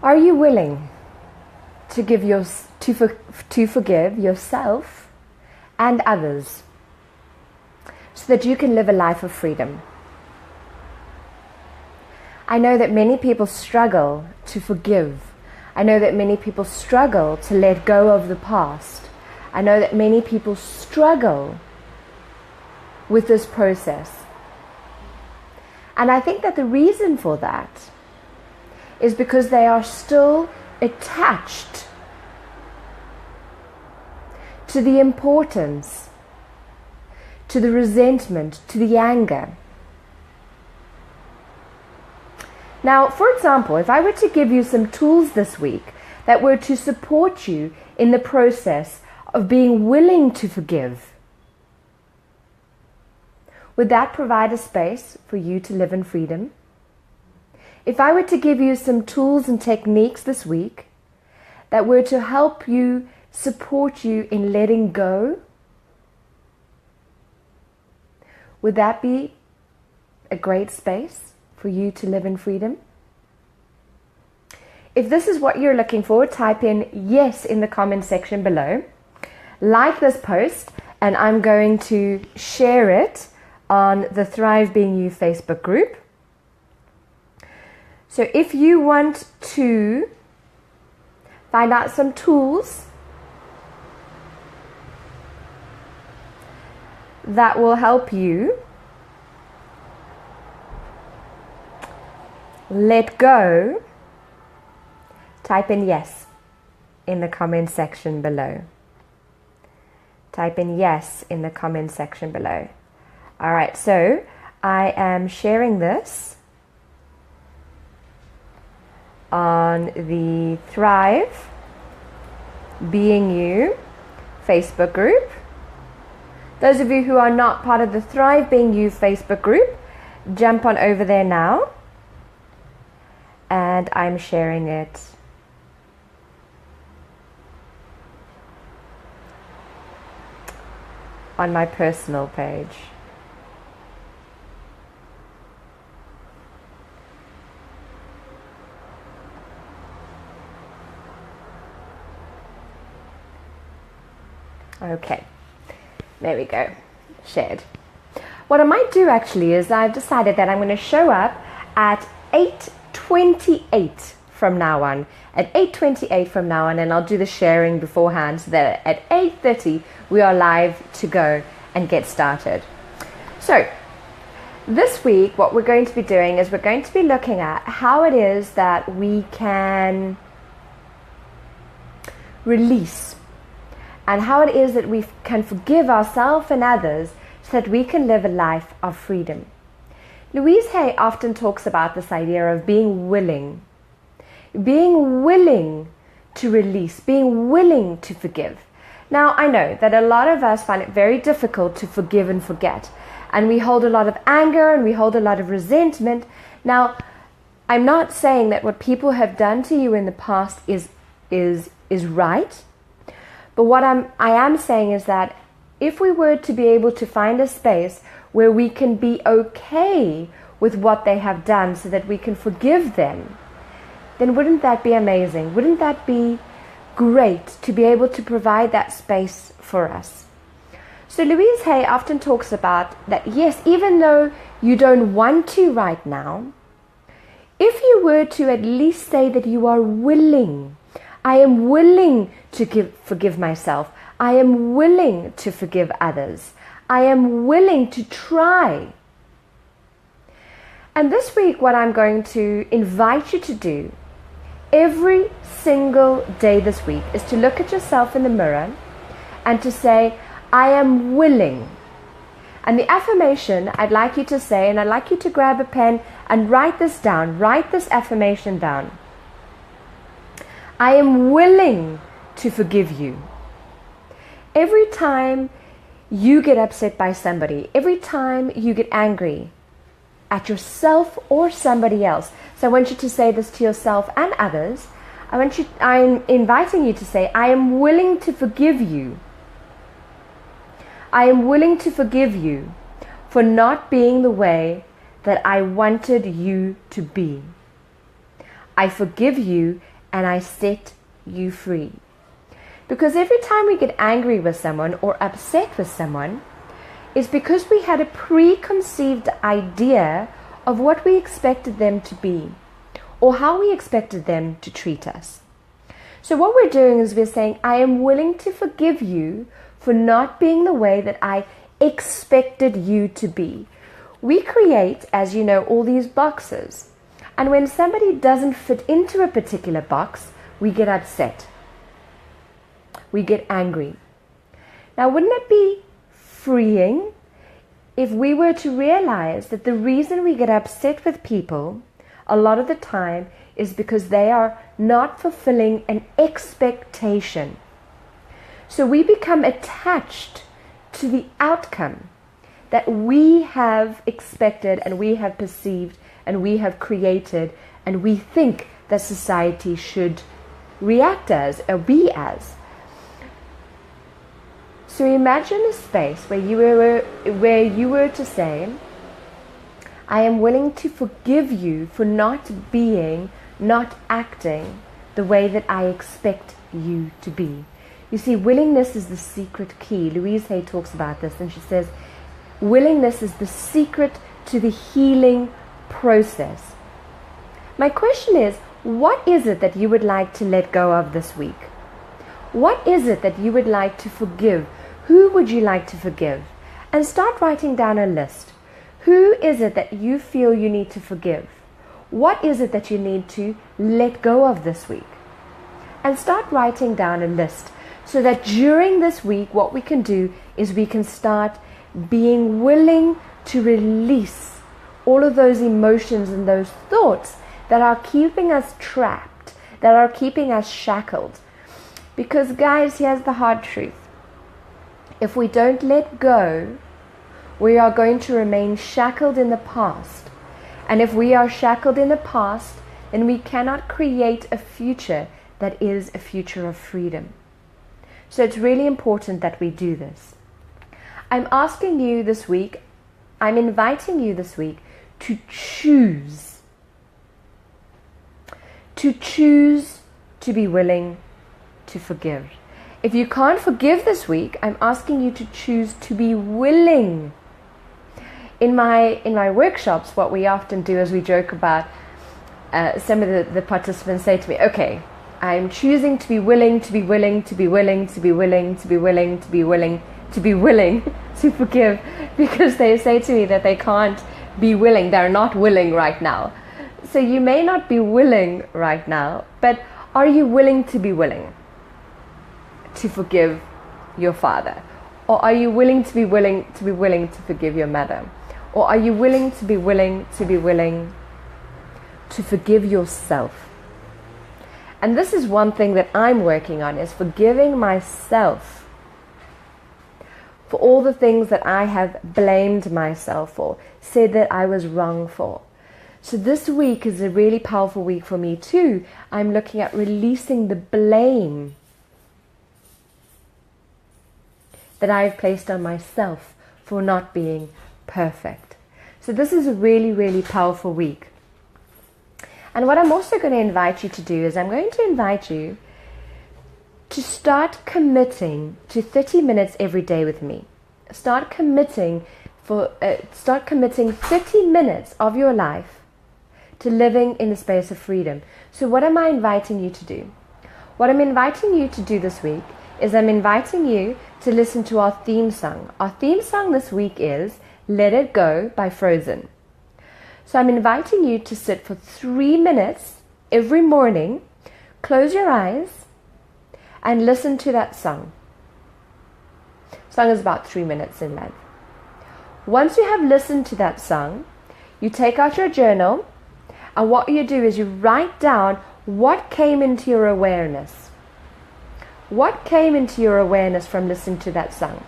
Are you willing to forgive yourself and others so that you can live a life of freedom? I know that many people struggle to forgive. I know that many people struggle to let go of the past. I know that many people struggle with this process. And I think that the reason for that is because they are still attached to the importance, to the resentment, to the anger. Now, for example, if I were to give you some tools this week that were to support you in the process of being willing to forgive, would that provide a space for you to live in freedom? If I were to give you some tools and techniques this week that were to help you, support you in letting go, would that be a great space for you to live in freedom? If this is what you're looking for, type in yes in the comment section below. Like this post, and I'm going to share it on the Thrive Being You Facebook group. So if you want to find out some tools that will help you let go, type in yes in the comment section below. Type in yes in the comment section below. All right, so I am sharing this on the Thrive Being You Facebook group. Those of you who are not part of the Thrive Being You Facebook group, jump on over there now. And I'm sharing it on my personal page. Okay, there we go, shared. What I might do actually is I've decided that I'm going to show up at 8:28 from now on. At 8:28 from now on, and I'll do the sharing beforehand so that at 8:30 we are live to go and get started. So this week what we're going to be doing is we're going to be looking at how it is that we can release, and how it is that we can forgive ourselves and others so that we can live a life of freedom. Louise Hay often talks about this idea of being willing to release, being willing to forgive. Now, I know that a lot of us find it very difficult to forgive and forget, and we hold a lot of anger and we hold a lot of resentment. Now, I'm not saying that what people have done to you in the past is right. But what I am saying is that if we were to be able to find a space where we can be okay with what they have done so that we can forgive them, then wouldn't that be amazing? Wouldn't that be great to be able to provide that space for us? So Louise Hay often talks about that, yes, even though you don't want to right now, if you were to at least say that you are willing, I am willing to forgive myself. I am willing to forgive others. I am willing to try. And this week, what I'm going to invite you to do every single day this week is to look at yourself in the mirror and to say, I am willing. And the affirmation I'd like you to say, and I'd like you to grab a pen and write this down, write this affirmation down. I am willing to forgive you. Every time you get upset by somebody, every time you get angry at yourself or somebody else, so I want you to say this to yourself and others. I'm inviting you to say, I am willing to forgive you. I am willing to forgive you for not being the way that I wanted you to be. I forgive you and I set you free. Because every time we get angry with someone or upset with someone, it's because we had a preconceived idea of what we expected them to be or how we expected them to treat us. So what we're doing is we're saying, I am willing to forgive you for not being the way that I expected you to be. We create, as you know, all these boxes. And when somebody doesn't fit into a particular box, we get upset. We get angry. Now, wouldn't it be freeing if we were to realize that the reason we get upset with people a lot of the time is because they are not fulfilling an expectation. So we become attached to the outcome that we have expected and we have perceived and we have created and we think that society should react as or be as. So imagine a space where you were to say, I am willing to forgive you for not being, not acting the way that I expect you to be. You see, willingness is the secret key. Louise Hay talks about this, and she says, willingness is the secret to the healing process. My question is, what is it that you would like to let go of this week? What is it that you would like to forgive? Who would you like to forgive? And start writing down a list. Who is it that you feel you need to forgive? What is it that you need to let go of this week? And start writing down a list so that during this week, what we can do is we can start being willing to release all of those emotions and those thoughts that are keeping us trapped, that are keeping us shackled. Because guys, here's the hard truth. If we don't let go, we are going to remain shackled in the past. And if we are shackled in the past, then we cannot create a future that is a future of freedom. So it's really important that we do this. I'm asking you this week, I'm inviting you this week to choose to be willing to forgive. If you can't forgive this week, I'm asking you to choose to be willing. In my workshops, what we often do is we joke about, some of the participants say to me, okay, I'm choosing to be willing, to be willing, to be willing, to be willing, to be willing, to be willing, to be willing to forgive, because they say to me that they can't be willing, they're not willing right now. So you may not be willing right now, but are you willing to be willing to forgive your father? Or are you willing to be willing to forgive your mother? Or are you willing to be willing to forgive yourself? And this is one thing that I'm working on, is forgiving myself for all the things that I have blamed myself for, said that I was wrong for. So this week is a really powerful week for me too. I'm looking at releasing the blame that I've placed on myself for not being perfect. So this is a really, really powerful week. And what I'm also going to invite you to do is I'm going to invite you to start committing to 30 minutes every day with me. Start committing 30 minutes of your life to living in the space of freedom. So what am I inviting you to do? What I'm inviting you to do this week is I'm inviting you to listen to our theme song. Our theme song this week is Let It Go by Frozen. So I'm inviting you to sit for 3 minutes every morning, close your eyes, and listen to that song. The song is about 3 minutes in length. Once you have listened to that song, you take out your journal, and what you do is you write down what came into your awareness. What came into your awareness from listening to that song?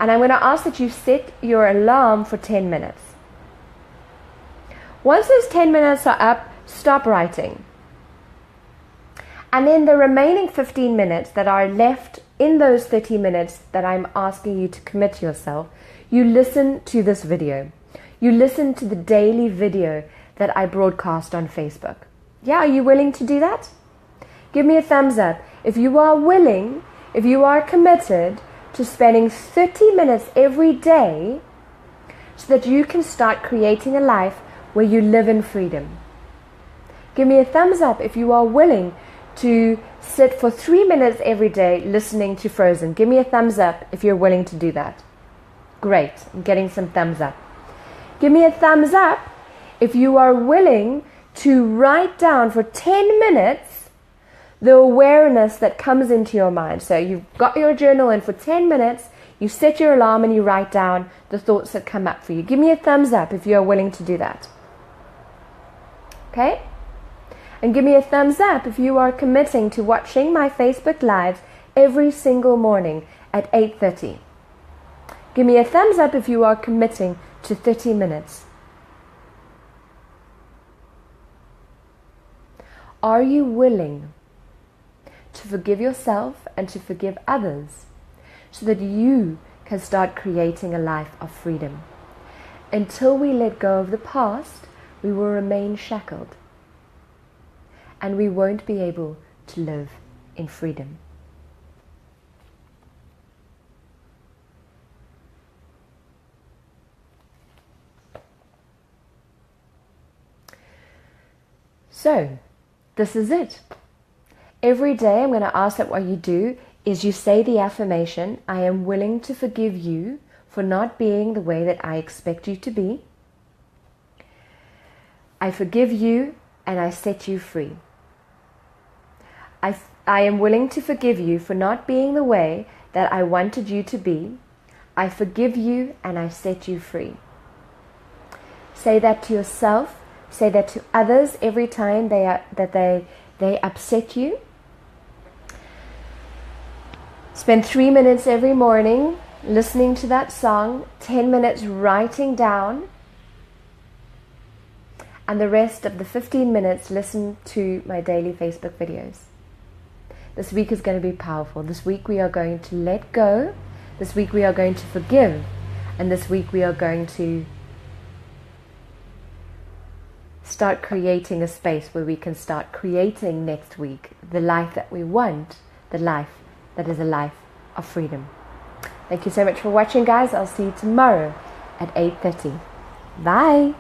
And I'm going to ask that you set your alarm for 10 minutes. Once those 10 minutes are up, stop writing. And then the remaining 15 minutes that are left in those 30 minutes that I'm asking you to commit yourself, you listen to this video. You listen to the daily video that I broadcast on Facebook. Yeah, are you willing to do that? Give me a thumbs up if you are willing, if you are committed to spending 30 minutes every day so that you can start creating a life where you live in freedom. Give me a thumbs up if you are willing to sit for 3 minutes every day listening to Frozen. Give me a thumbs up if you're willing to do that. Great, I'm getting some thumbs up. Give me a thumbs up if you are willing to write down for 10 minutes the awareness that comes into your mind. So you've got your journal in for 10 minutes, you set your alarm and you write down the thoughts that come up for you. Give me a thumbs up if you're willing to do that. Okay? And give me a thumbs up if you are committing to watching my Facebook Lives every single morning at 8:30. Give me a thumbs up if you are committing to 30 minutes. Are you willing to forgive yourself and to forgive others so that you can start creating a life of freedom? Until we let go of the past, we will remain shackled and we won't be able to live in freedom. So, this is it. Every day I'm going to ask that what you do is you say the affirmation, I am willing to forgive you for not being the way that I expect you to be. I forgive you and I set you free. I am willing to forgive you for not being the way that I wanted you to be. I forgive you and I set you free. Say that to yourself. Say that to others every time they upset you. Spend 3 minutes every morning listening to that song, 10 minutes writing down, and the rest of the 15 minutes listen to my daily Facebook videos. This week is going to be powerful. This week we are going to let go. This week we are going to forgive. And this week we are going to start creating a space where we can start creating next week the life that we want, the life that is a life of freedom. Thank you so much for watching, guys. I'll see you tomorrow at 8:30. Bye.